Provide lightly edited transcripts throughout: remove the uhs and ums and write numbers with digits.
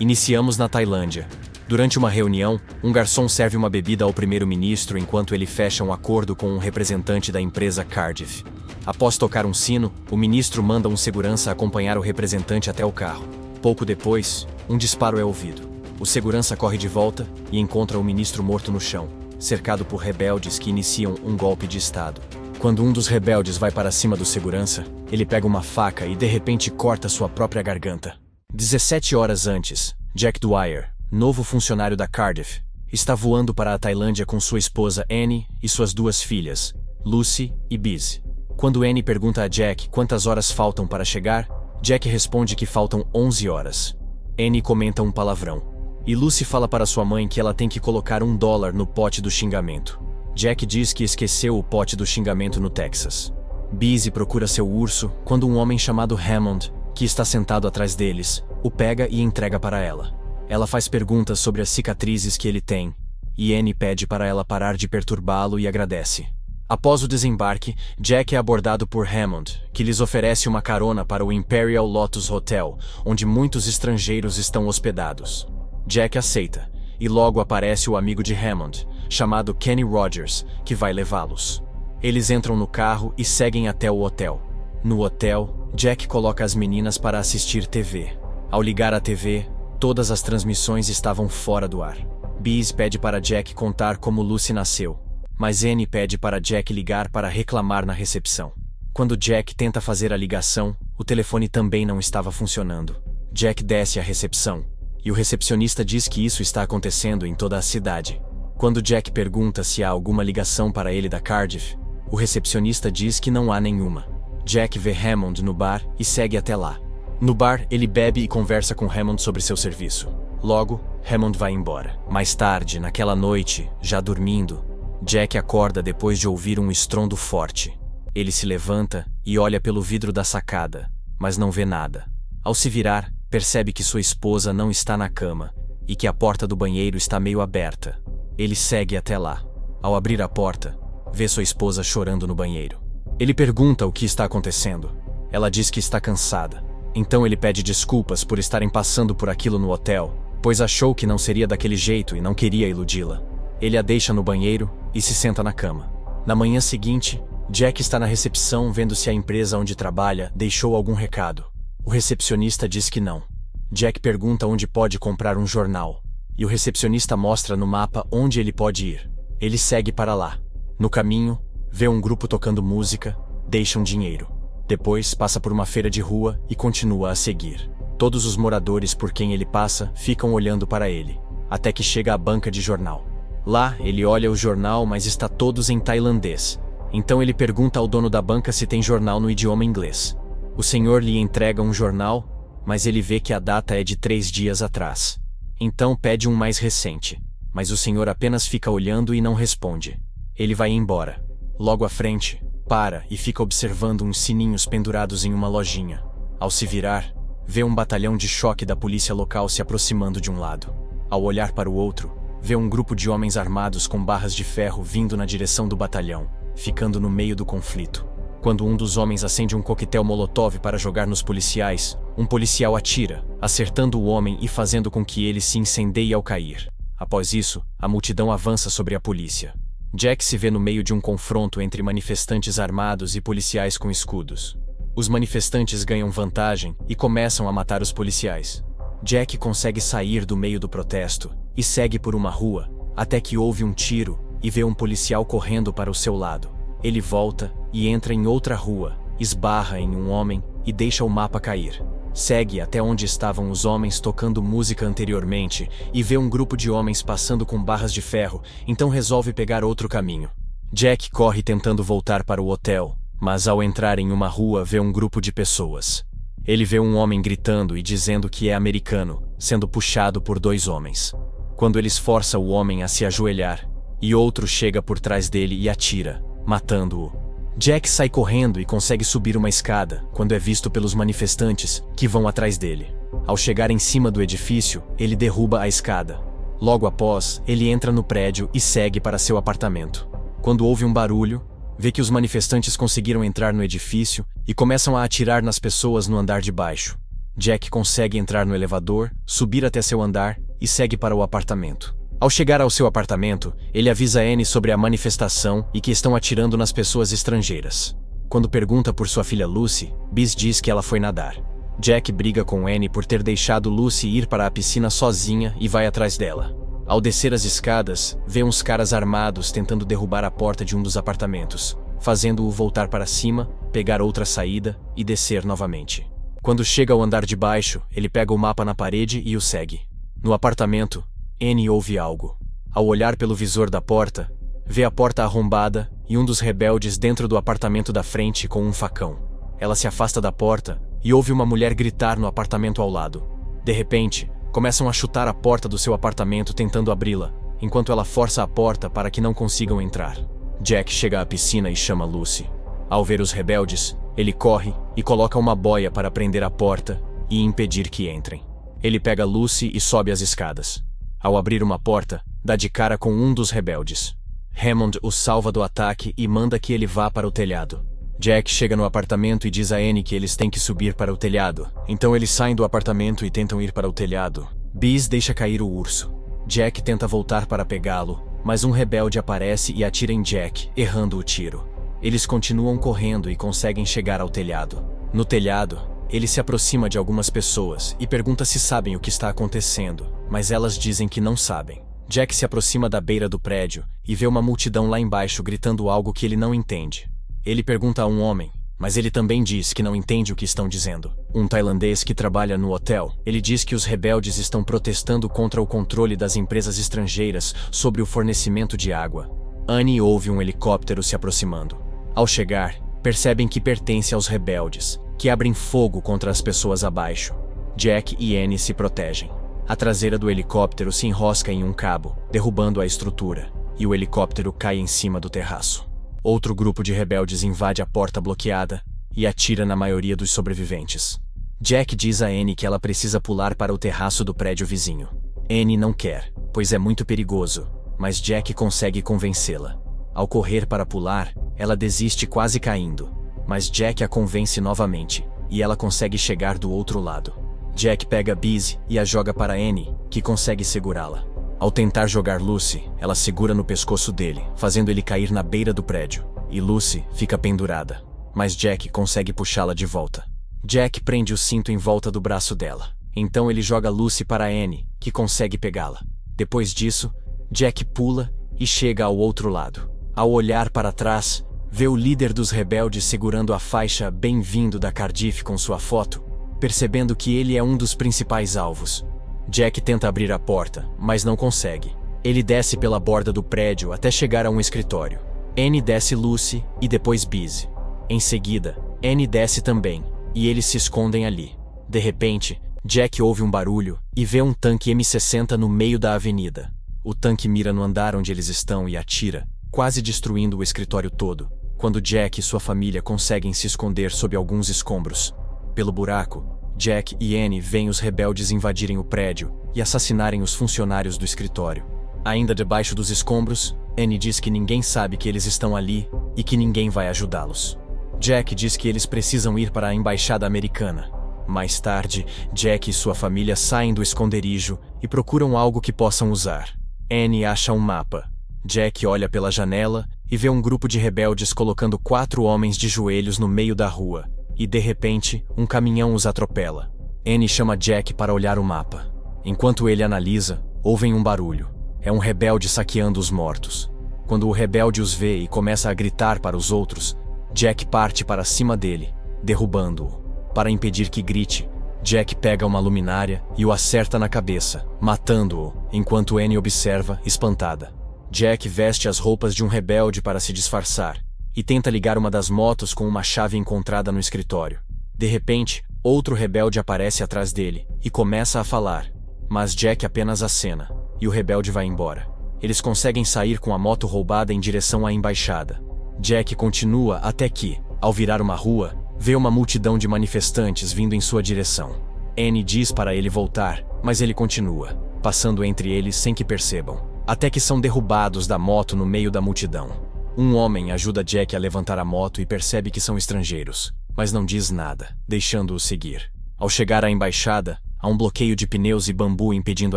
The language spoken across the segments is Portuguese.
Iniciamos na Tailândia. Durante uma reunião, um garçom serve uma bebida ao primeiro-ministro enquanto ele fecha um acordo com um representante da empresa Cardiff. Após tocar um sino, o ministro manda um segurança acompanhar o representante até o carro. Pouco depois, um disparo é ouvido. O segurança corre de volta e encontra o ministro morto no chão, cercado por rebeldes que iniciam um golpe de Estado. Quando um dos rebeldes vai para cima do segurança, ele pega uma faca e de repente corta sua própria garganta. 17 horas antes, Jack Dwyer, novo funcionário da Cardiff, está voando para a Tailândia com sua esposa Annie e suas duas filhas, Lucy e Biz. Quando Annie pergunta a Jack quantas horas faltam para chegar, Jack responde que faltam 11 horas. Annie comenta um palavrão. E Lucy fala para sua mãe que ela tem que colocar $1 no pote do xingamento. Jack diz que esqueceu o pote do xingamento no Texas. Biz procura seu urso quando um homem chamado Hammond, que está sentado atrás deles, o pega e entrega para ela. Ela faz perguntas sobre as cicatrizes que ele tem, e Annie pede para ela parar de perturbá-lo e agradece. Após o desembarque, Jack é abordado por Hammond, que lhes oferece uma carona para o Imperial Lotus Hotel, onde muitos estrangeiros estão hospedados. Jack aceita, e logo aparece o amigo de Hammond, chamado Kenny Rogers, que vai levá-los. Eles entram no carro e seguem até o hotel. No hotel, Jack coloca as meninas para assistir TV. Ao ligar a TV, todas as transmissões estavam fora do ar. Biz pede para Jack contar como Lucy nasceu, mas Annie pede para Jack ligar para reclamar na recepção. Quando Jack tenta fazer a ligação, o telefone também não estava funcionando. Jack desce à recepção, e o recepcionista diz que isso está acontecendo em toda a cidade. Quando Jack pergunta se há alguma ligação para ele da Cardiff, o recepcionista diz que não há nenhuma. Jack vê Hammond no bar e segue até lá. No bar, ele bebe e conversa com Hammond sobre seu serviço. Logo, Hammond vai embora. Mais tarde, naquela noite, já dormindo, Jack acorda depois de ouvir um estrondo forte. Ele se levanta e olha pelo vidro da sacada, mas não vê nada. Ao se virar, percebe que sua esposa não está na cama e que a porta do banheiro está meio aberta. Ele segue até lá. Ao abrir a porta, vê sua esposa chorando no banheiro. Ele pergunta o que está acontecendo. Ela diz que está cansada. Então ele pede desculpas por estarem passando por aquilo no hotel, pois achou que não seria daquele jeito e não queria iludi-la. Ele a deixa no banheiro e se senta na cama. Na manhã seguinte, Jack está na recepção vendo se a empresa onde trabalha deixou algum recado. O recepcionista diz que não. Jack pergunta onde pode comprar um jornal, e o recepcionista mostra no mapa onde ele pode ir. Ele segue para lá. No caminho, vê um grupo tocando música, deixa um dinheiro. Depois passa por uma feira de rua e continua a seguir. Todos os moradores por quem ele passa ficam olhando para ele, até que chega à banca de jornal. Lá, ele olha o jornal, mas está todos em tailandês. Então ele pergunta ao dono da banca se tem jornal no idioma inglês. O senhor lhe entrega um jornal, mas ele vê que a data é de 3 dias atrás. Então pede um mais recente, mas o senhor apenas fica olhando e não responde. Ele vai embora. Logo à frente, para e fica observando uns sininhos pendurados em uma lojinha. Ao se virar, vê um batalhão de choque da polícia local se aproximando de um lado. Ao olhar para o outro, vê um grupo de homens armados com barras de ferro vindo na direção do batalhão, ficando no meio do conflito. Quando um dos homens acende um coquetel molotov para jogar nos policiais, um policial atira, acertando o homem e fazendo com que ele se incendeie ao cair. Após isso, a multidão avança sobre a polícia. Jack se vê no meio de um confronto entre manifestantes armados e policiais com escudos. Os manifestantes ganham vantagem e começam a matar os policiais. Jack consegue sair do meio do protesto e segue por uma rua, até que ouve um tiro e vê um policial correndo para o seu lado. Ele volta e entra em outra rua, esbarra em um homem e deixa o mapa cair. Segue até onde estavam os homens tocando música anteriormente e vê um grupo de homens passando com barras de ferro, então resolve pegar outro caminho. Jack corre tentando voltar para o hotel, mas ao entrar em uma rua vê um grupo de pessoas. Ele vê um homem gritando e dizendo que é americano, sendo puxado por 2 homens. Quando ele força o homem a se ajoelhar, e outro chega por trás dele e atira, matando-o. Jack sai correndo e consegue subir uma escada, quando é visto pelos manifestantes, que vão atrás dele. Ao chegar em cima do edifício, ele derruba a escada. Logo após, ele entra no prédio e segue para seu apartamento. Quando ouve um barulho, vê que os manifestantes conseguiram entrar no edifício e começam a atirar nas pessoas no andar de baixo. Jack consegue entrar no elevador, subir até seu andar e segue para o apartamento. Ao chegar ao seu apartamento, ele avisa Annie sobre a manifestação e que estão atirando nas pessoas estrangeiras. Quando pergunta por sua filha Lucy, Biz diz que ela foi nadar. Jack briga com Annie por ter deixado Lucy ir para a piscina sozinha e vai atrás dela. Ao descer as escadas, vê uns caras armados tentando derrubar a porta de um dos apartamentos, fazendo-o voltar para cima, pegar outra saída e descer novamente. Quando chega ao andar de baixo, ele pega o mapa na parede e o segue. No apartamento, Annie ouve algo. Ao olhar pelo visor da porta, vê a porta arrombada e um dos rebeldes dentro do apartamento da frente com um facão. Ela se afasta da porta e ouve uma mulher gritar no apartamento ao lado. De repente, começam a chutar a porta do seu apartamento tentando abri-la, enquanto ela força a porta para que não consigam entrar. Jack chega à piscina e chama Lucy. Ao ver os rebeldes, ele corre e coloca uma boia para prender a porta e impedir que entrem. Ele pega Lucy e sobe as escadas. Ao abrir uma porta, dá de cara com um dos rebeldes. Hammond o salva do ataque e manda que ele vá para o telhado. Jack chega no apartamento e diz a Annie que eles têm que subir para o telhado. Então eles saem do apartamento e tentam ir para o telhado. Biz deixa cair o urso. Jack tenta voltar para pegá-lo, mas um rebelde aparece e atira em Jack, errando o tiro. Eles continuam correndo e conseguem chegar ao telhado. No telhado, ele se aproxima de algumas pessoas e pergunta se sabem o que está acontecendo, mas elas dizem que não sabem. Jack se aproxima da beira do prédio e vê uma multidão lá embaixo gritando algo que ele não entende. Ele pergunta a um homem, mas ele também diz que não entende o que estão dizendo. Um tailandês que trabalha no hotel, ele diz que os rebeldes estão protestando contra o controle das empresas estrangeiras sobre o fornecimento de água. Annie ouve um helicóptero se aproximando. Ao chegar, percebem que pertence aos rebeldes, que abrem fogo contra as pessoas abaixo. Jack e Annie se protegem. A traseira do helicóptero se enrosca em um cabo, derrubando a estrutura, e o helicóptero cai em cima do terraço. Outro grupo de rebeldes invade a porta bloqueada e atira na maioria dos sobreviventes. Jack diz a Annie que ela precisa pular para o terraço do prédio vizinho. Annie não quer, pois é muito perigoso, mas Jack consegue convencê-la. Ao correr para pular, ela desiste quase caindo, mas Jack a convence novamente, e ela consegue chegar do outro lado. Jack pega Biz e a joga para Annie, que consegue segurá-la. Ao tentar jogar Lucy, ela segura no pescoço dele, fazendo ele cair na beira do prédio, e Lucy fica pendurada, mas Jack consegue puxá-la de volta. Jack prende o cinto em volta do braço dela. Então ele joga Lucy para Annie, que consegue pegá-la. Depois disso, Jack pula e chega ao outro lado. Ao olhar para trás, vê o líder dos rebeldes segurando a faixa Bem-vindo da Cardiff com sua foto, percebendo que ele é um dos principais alvos. Jack tenta abrir a porta, mas não consegue. Ele desce pela borda do prédio até chegar a um escritório. Annie desce Lucy e depois Biz. Em seguida, Annie desce também, e eles se escondem ali. De repente, Jack ouve um barulho e vê um tanque M60 no meio da avenida. O tanque mira no andar onde eles estão e atira, quase destruindo o escritório todo, quando Jack e sua família conseguem se esconder sob alguns escombros. Pelo buraco, Jack e Annie veem os rebeldes invadirem o prédio e assassinarem os funcionários do escritório. Ainda debaixo dos escombros, Annie diz que ninguém sabe que eles estão ali e que ninguém vai ajudá-los. Jack diz que eles precisam ir para a embaixada americana. Mais tarde, Jack e sua família saem do esconderijo e procuram algo que possam usar. Annie acha um mapa. Jack olha pela janela e vê um grupo de rebeldes colocando 4 homens de joelhos no meio da rua, e de repente, um caminhão os atropela. Annie chama Jack para olhar o mapa. Enquanto ele analisa, ouvem um barulho. É um rebelde saqueando os mortos. Quando o rebelde os vê e começa a gritar para os outros, Jack parte para cima dele, derrubando-o. Para impedir que grite, Jack pega uma luminária e o acerta na cabeça, matando-o, enquanto Annie observa, espantada. Jack veste as roupas de um rebelde para se disfarçar e tenta ligar uma das motos com uma chave encontrada no escritório. De repente, outro rebelde aparece atrás dele e começa a falar, mas Jack apenas acena, e o rebelde vai embora. Eles conseguem sair com a moto roubada em direção à embaixada. Jack continua até que, ao virar uma rua, vê uma multidão de manifestantes vindo em sua direção. Annie diz para ele voltar, mas ele continua, passando entre eles sem que percebam, até que são derrubados da moto no meio da multidão. Um homem ajuda Jack a levantar a moto e percebe que são estrangeiros, mas não diz nada, deixando-o seguir. Ao chegar à embaixada, há um bloqueio de pneus e bambu impedindo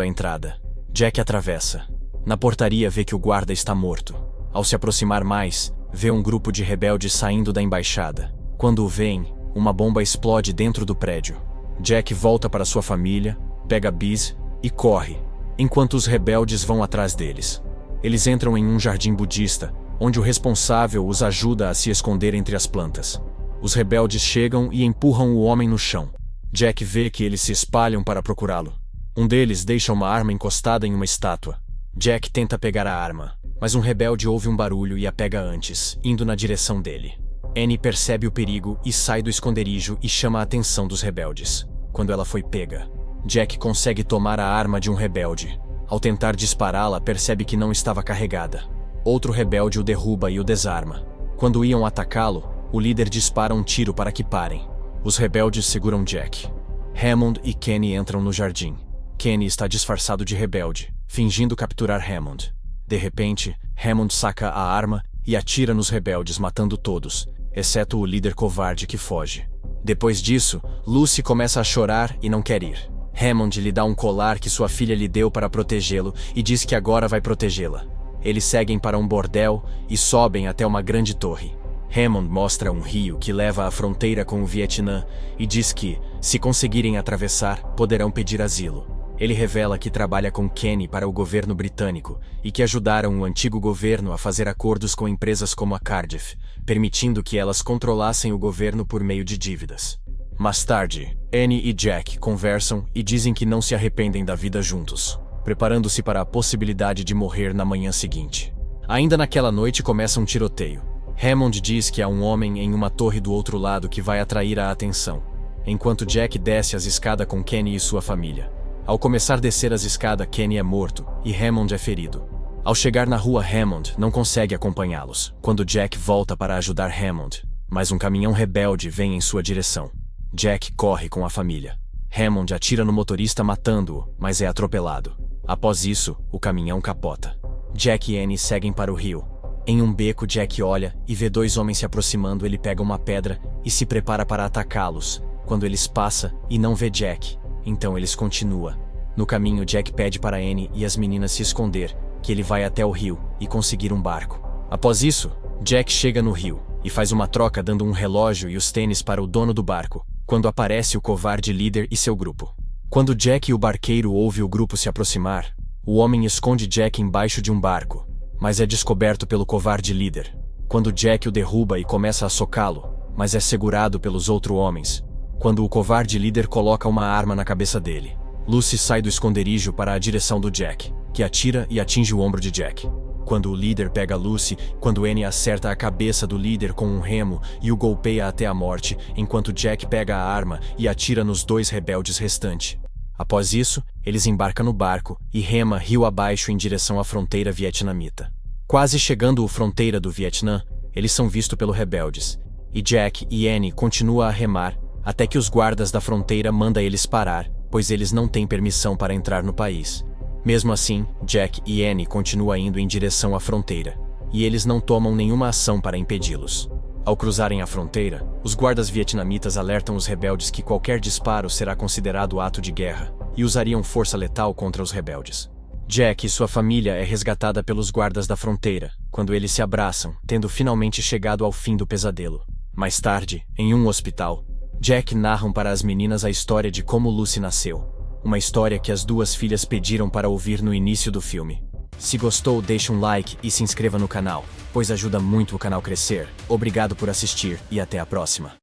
a entrada. Jack atravessa. Na portaria vê que o guarda está morto. Ao se aproximar mais, vê um grupo de rebeldes saindo da embaixada. Quando o veem, uma bomba explode dentro do prédio. Jack volta para sua família, pega Biz e corre, enquanto os rebeldes vão atrás deles. Eles entram em um jardim budista, onde o responsável os ajuda a se esconder entre as plantas. Os rebeldes chegam e empurram o homem no chão. Jack vê que eles se espalham para procurá-lo. Um deles deixa uma arma encostada em uma estátua. Jack tenta pegar a arma, mas um rebelde ouve um barulho e a pega antes, indo na direção dele. Annie percebe o perigo e sai do esconderijo e chama a atenção dos rebeldes. Quando ela foi pega, Jack consegue tomar a arma de um rebelde. Ao tentar dispará-la, percebe que não estava carregada. Outro rebelde o derruba e o desarma. Quando iam atacá-lo, o líder dispara um tiro para que parem. Os rebeldes seguram Jack. Hammond e Kenny entram no jardim. Kenny está disfarçado de rebelde, fingindo capturar Hammond. De repente, Hammond saca a arma e atira nos rebeldes, matando todos, exceto o líder covarde que foge. Depois disso, Lucy começa a chorar e não quer ir. Hammond lhe dá um colar que sua filha lhe deu para protegê-lo e diz que agora vai protegê-la. Eles seguem para um bordel e sobem até uma grande torre. Hammond mostra um rio que leva à fronteira com o Vietnã e diz que, se conseguirem atravessar, poderão pedir asilo. Ele revela que trabalha com Kenny para o governo britânico e que ajudaram o antigo governo a fazer acordos com empresas como a Cardiff, permitindo que elas controlassem o governo por meio de dívidas. Mais tarde, Annie e Jack conversam e dizem que não se arrependem da vida juntos, preparando-se para a possibilidade de morrer na manhã seguinte. Ainda naquela noite começa um tiroteio. Hammond diz que há um homem em uma torre do outro lado que vai atrair a atenção, enquanto Jack desce as escadas com Kenny e sua família. Ao começar a descer as escadas, Kenny é morto e Hammond é ferido. Ao chegar na rua, Hammond não consegue acompanhá-los, quando Jack volta para ajudar Hammond, mas um caminhão rebelde vem em sua direção. Jack corre com a família. Hammond atira no motorista matando-o, mas é atropelado. Após isso, o caminhão capota. Jack e Annie seguem para o rio. Em um beco, Jack olha e vê dois homens se aproximando. Ele pega uma pedra e se prepara para atacá-los, quando eles passam e não vê Jack. Então eles continuam. No caminho, Jack pede para Annie e as meninas se esconder, que ele vai até o rio e conseguir um barco. Após isso, Jack chega no rio e faz uma troca dando um relógio e os tênis para o dono do barco, quando aparece o covarde líder e seu grupo. Quando Jack e o barqueiro ouvem o grupo se aproximar, o homem esconde Jack embaixo de um barco, mas é descoberto pelo covarde líder. Quando Jack o derruba e começa a socá-lo, mas é segurado pelos outros homens, quando o covarde líder coloca uma arma na cabeça dele. Lucy sai do esconderijo para a direção do Jack, que atira e atinge o ombro de Jack. Quando o líder pega Lucy, quando Annie acerta a cabeça do líder com um remo e o golpeia até a morte, enquanto Jack pega a arma e atira nos dois rebeldes restantes. Após isso, eles embarcam no barco e rema rio abaixo em direção à fronteira vietnamita. Quase chegando à fronteira do Vietnã, eles são vistos pelos rebeldes, e Jack e Annie continuam a remar até que os guardas da fronteira mandam eles parar, pois eles não têm permissão para entrar no país. Mesmo assim, Jack e Annie continuam indo em direção à fronteira, e eles não tomam nenhuma ação para impedi-los. Ao cruzarem a fronteira, os guardas vietnamitas alertam os rebeldes que qualquer disparo será considerado ato de guerra, e usariam força letal contra os rebeldes. Jack e sua família é resgatada pelos guardas da fronteira, quando eles se abraçam, tendo finalmente chegado ao fim do pesadelo. Mais tarde, em um hospital, Jack narra para as meninas a história de como Lucy nasceu, uma história que as duas filhas pediram para ouvir no início do filme. Se gostou, deixe um like e se inscreva no canal, pois ajuda muito o canal crescer. Obrigado por assistir e até a próxima.